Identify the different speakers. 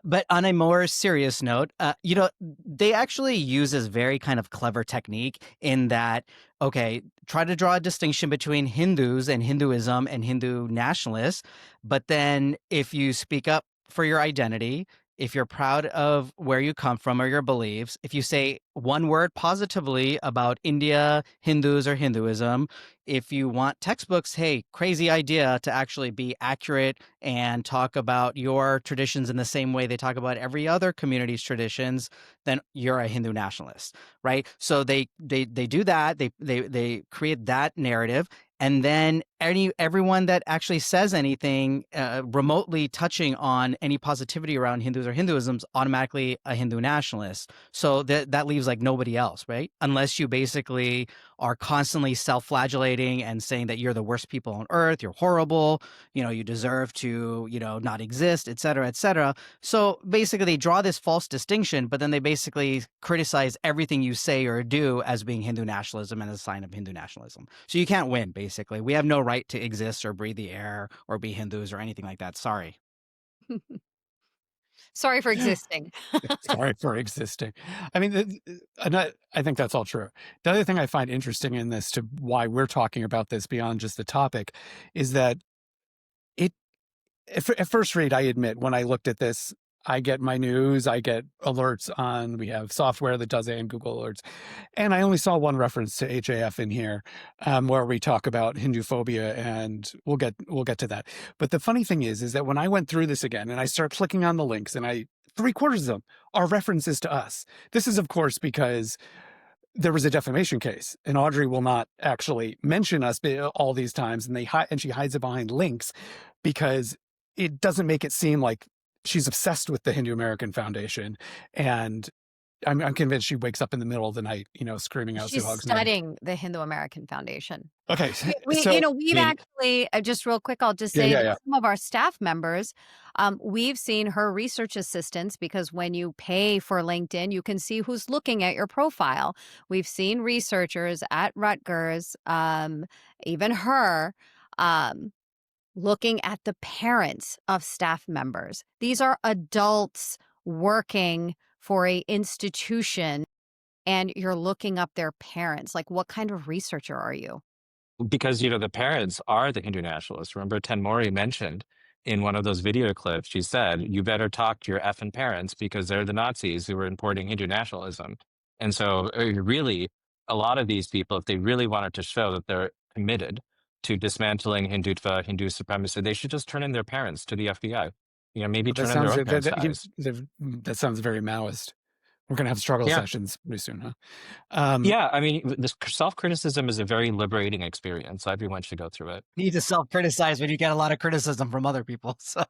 Speaker 1: But on a more serious note, they actually use this very kind of clever technique in that, okay, try to draw a distinction between Hindus and Hinduism and Hindu nationalists. But then if you speak up for your identity, if you're proud of where you come from or your beliefs, if you say one word positively about India, Hindus, or Hinduism, if you want textbooks, hey, crazy idea to actually be accurate and talk about your traditions in the same way they talk about every other community's traditions, then you're a Hindu nationalist, right? So they do that. They create that narrative, and then everyone that actually says anything remotely touching on any positivity around Hindus or Hinduism's automatically a Hindu nationalist. So that leaves like nobody else, right? Unless you basically are constantly self-flagellating and saying that you're the worst people on earth, you're horrible, you deserve to, not exist, et cetera, et cetera. So basically they draw this false distinction, but then they basically criticize everything you say or do as being Hindu nationalism and a sign of Hindu nationalism. So you can't win, basically. We have no right to exist or breathe the air or be Hindus or anything like that. Sorry.
Speaker 2: Sorry for existing.
Speaker 3: Sorry for existing. I mean, I think that's all true. The other thing I find interesting in this, to why we're talking about this beyond just the topic, is that at first read, I admit, when I looked at this, I get my news, I get alerts on, we have software that does it and Google Alerts. And I only saw one reference to HAF in here, where we talk about Hindu phobia, and we'll get to that. But the funny thing is that when I went through this again and I start clicking on the links, and 3/4 of them are references to us. This is, of course, because there was a defamation case, and Audrey will not actually mention us all these times, and she hides it behind links because it doesn't make it seem like she's obsessed with the Hindu American Foundation. And I'm convinced she wakes up in the middle of the night, screaming out
Speaker 2: She's
Speaker 3: Suhag's name.
Speaker 2: studying the Hindu American Foundation.
Speaker 3: Okay.
Speaker 2: We've actually, just real quick, I'll just say that some of our staff members, we've seen her research assistants, because when you pay for LinkedIn, you can see who's looking at your profile. We've seen researchers at Rutgers, even her, looking at the parents of staff members. These are adults working for an institution, and you're looking up their parents. Like, what kind of researcher are you?
Speaker 4: Because, the parents are the Hindu nationalists. Remember, Tenmori mentioned in one of those video clips, she said, you better talk to your effing parents because they're the Nazis who were importing Hindu nationalism. And so really, a lot of these people, if they really wanted to show that they're committed to dismantling Hindutva, Hindu supremacy, they should just turn in their parents to the FBI. Maybe turn in their own parents' eyes.
Speaker 3: That sounds very Maoist. We're going to have struggle sessions pretty soon, huh?
Speaker 4: Yeah, I mean, this self-criticism is a very liberating experience. Everyone should go through it.
Speaker 1: You need to self-criticize when you get a lot of criticism from other people. So,